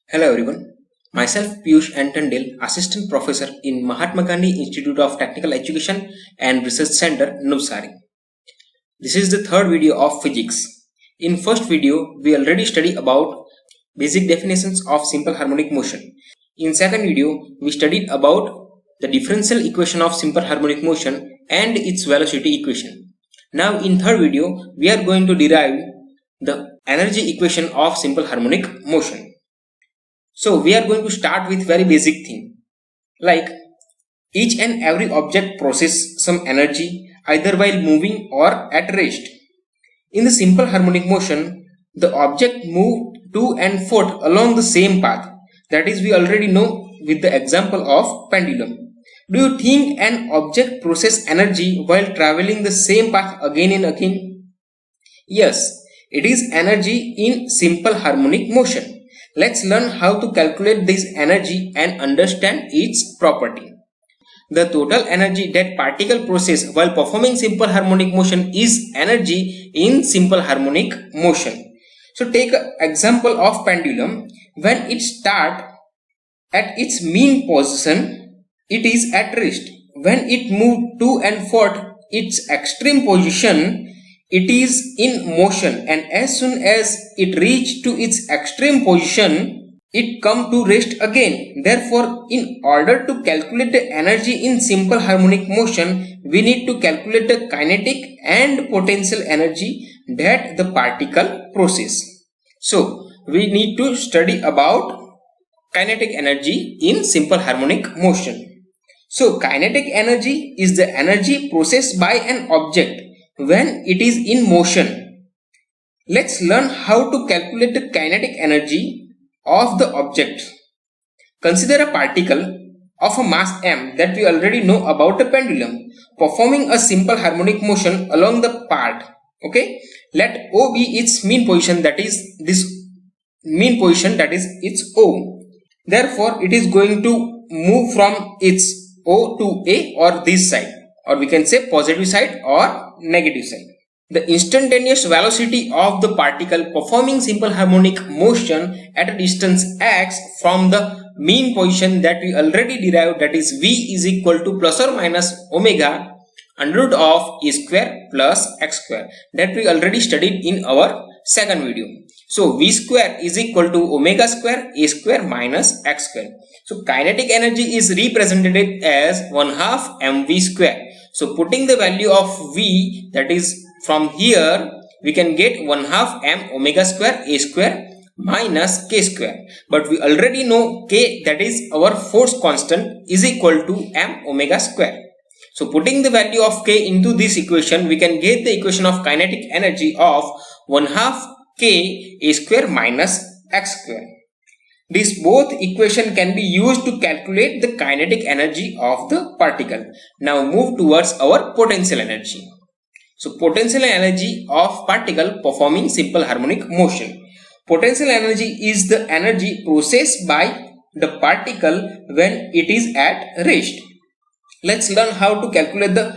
Hello everyone, myself Piyush Antandil, Assistant Professor in Mahatma Gandhi Institute of Technical Education and Research Center, Navsari. This is the third video of physics. In first video, we already studied about basic definitions of simple harmonic motion. In second video, we studied about the differential equation of simple harmonic motion and its velocity equation. Now in third video, we are going to derive the energy equation of simple harmonic motion. So we are going to start with very basic thing, like each and every object processes some energy either while moving or at rest. In the simple harmonic motion, the object moves to and forth along the same path. That is, we already know with the example of pendulum. Do you think an object processes energy while traveling the same path again and again? Yes, it is energy in simple harmonic motion. Let's learn how to calculate this energy and understand its property. The total energy that particle process while performing simple harmonic motion is energy in simple harmonic motion. So take an example of pendulum. When it starts at its mean position, it is at rest. When it moves to and forth its extreme position, it is in motion, and as soon as it reaches to its extreme position, it comes to rest again. Therefore, in order to calculate the energy in simple harmonic motion, we need to calculate the kinetic and potential energy that the particle process. So, we need to study about kinetic energy in simple harmonic motion. So, kinetic energy is the energy processed by an object when it is in motion. Let's learn how to calculate the kinetic energy of the object. Consider a particle of a mass m that we already know about a pendulum performing a simple harmonic motion along the path. Okay, let O be its mean position, that is this mean position, that is its O. Therefore, it is going to move from its O to A, or this side, or we can say positive side or negative side. The instantaneous velocity of the particle performing simple harmonic motion at a distance x from the mean position that we already derived, that is v is equal to plus or minus omega under root of a square plus x square, that we already studied in our second video. So v square is equal to omega square a square minus x square. So kinetic energy is represented as 1/2 mv square. So putting the value of v, that is from here we can get 1/2 m omega square a square minus k square. But we already know k, that is our force constant, is equal to m omega square. So putting the value of k into this equation, we can get the equation of kinetic energy of 1/2 k a square minus x square. This both equation can be used to calculate the kinetic energy of the particle. Now move towards our potential energy. So potential energy of particle performing simple harmonic motion. Potential energy is the energy processed by the particle when it is at rest. Let's learn how to calculate the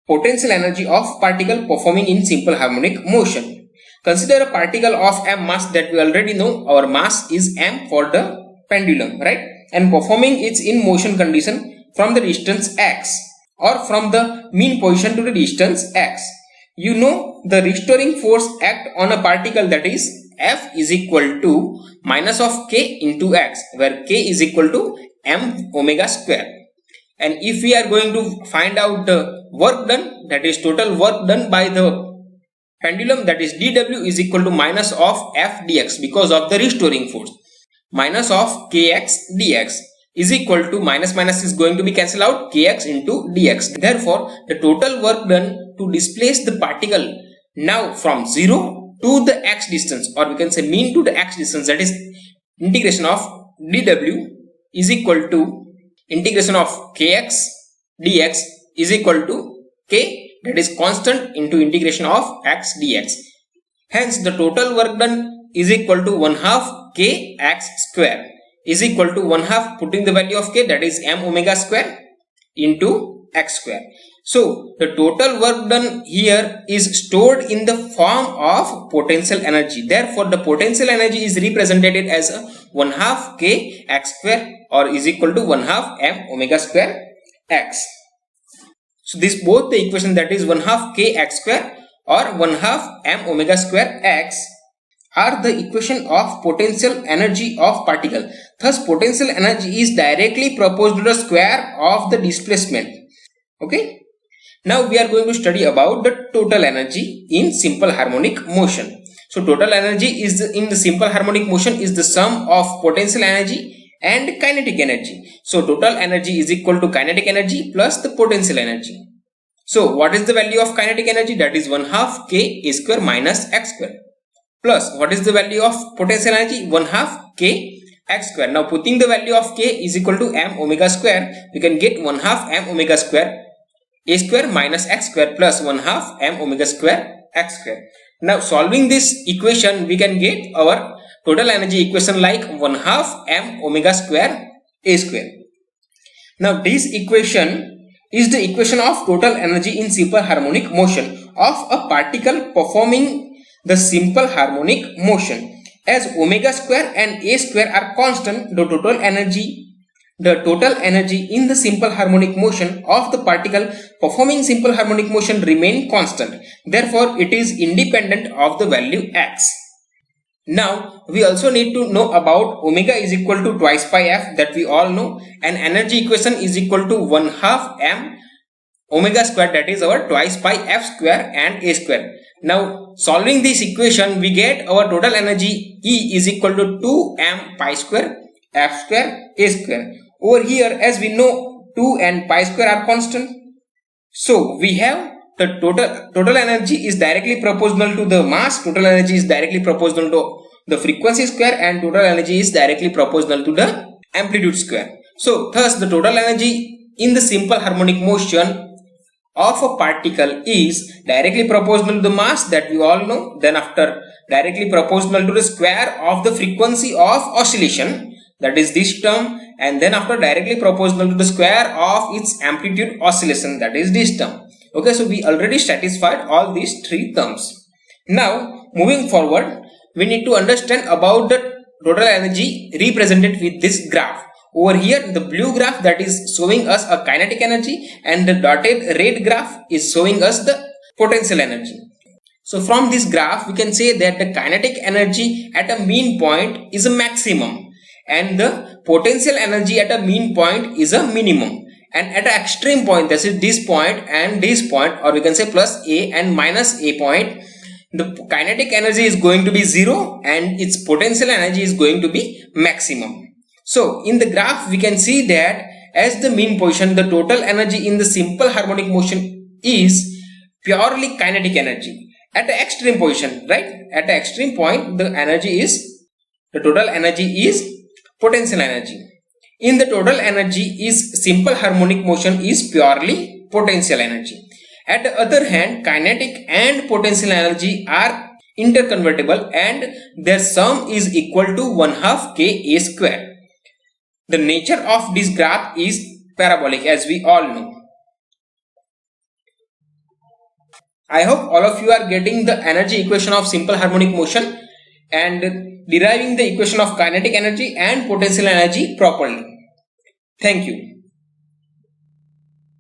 potential energy of particle performing in simple harmonic motion. Consider a particle of m mass that we already know. Our mass is m for the pendulum, right? And performing its in motion condition from the distance x, or from the mean position to the distance x. You know the restoring force act on a particle, that is F is equal to minus of k into x, where k is equal to m omega square. And if we are going to find out the work done, that is total work done by the pendulum, that is dw is equal to minus of f dx, because of the restoring force. Minus of kx dx is equal to minus is going to be cancelled out, kx into dx. Therefore, the total work done to displace the particle now from 0 to the x distance, or we can say mean to the x distance, that is integration of dw is equal to integration of kx dx is equal to k, that is constant, into integration of x dx. Hence the total work done is equal to 1/2 k x square is equal to 1/2, putting the value of k, that is m omega square into x square. So the total work done here is stored in the form of potential energy. Therefore, the potential energy is represented as a 1/2 k x square or is equal to 1/2 m omega square x. So this both the equation, that is 1/2 k x square or 1/2 m omega square x, are the equation of potential energy of particle. Thus, potential energy is directly proportional to the square of the displacement. Okay. Now we are going to study about the total energy in simple harmonic motion. So total energy is in the simple harmonic motion is the sum of potential energy and kinetic energy. So total energy is equal to kinetic energy plus the potential energy. So what is the value of kinetic energy? That is 1/2 k a square minus x square, plus what is the value of potential energy? 1/2 k x square. Now putting the value of k is equal to m omega square, we can get 1/2 m omega square a square minus x square plus 1/2 m omega square x square. Now solving this equation, we can get our total energy equation like 1/2 m omega square a square. Now this equation is the equation of total energy in simple harmonic motion of a particle performing the simple harmonic motion. As omega square and a square are constant, the total energy in the simple harmonic motion of the particle performing simple harmonic motion remain constant. Therefore, it is independent of the value x. Now, we also need to know about omega is equal to twice pi f, that we all know, and energy equation is equal to 1/2 m omega square, that is our twice pi f square and a square. Now, solving this equation, we get our total energy E is equal to 2 m pi square f square a square. Over here, as we know, 2 and pi square are constant. So we have the total energy is directly proportional to the mass, total energy is directly proportional to the frequency square, and total energy is directly proportional to the amplitude square. So thus the total energy in the simple harmonic motion of a particle is directly proportional to the mass, that we all know, then after directly proportional to the square of the frequency of oscillation, that is this term, and then after directly proportional to the square of its amplitude oscillation, that is this term. Okay, so we already satisfied all these three terms. Now moving forward, we need to understand about the total energy represented with this graph. Over here, the blue graph, that is showing us a kinetic energy, and the dotted red graph is showing us the potential energy. So from this graph, we can say that the kinetic energy at a mean point is a maximum, and the potential energy at a mean point is a minimum. And at an extreme point, that is this point and this point, or we can say plus a and minus a point, the kinetic energy is going to be 0 and its potential energy is going to be maximum. So in the graph, we can see that as the mean position, the total energy in the simple harmonic motion is purely kinetic energy. At the extreme position, right? At the extreme point, the total energy is potential energy. In the total energy is simple harmonic motion is purely potential energy. At the other hand, kinetic and potential energy are interconvertible, and their sum is equal to 1/2 k a square. The nature of this graph is parabolic, as we all know. I hope all of you are getting the energy equation of simple harmonic motion and deriving the equation of kinetic energy and potential energy properly. Thank you.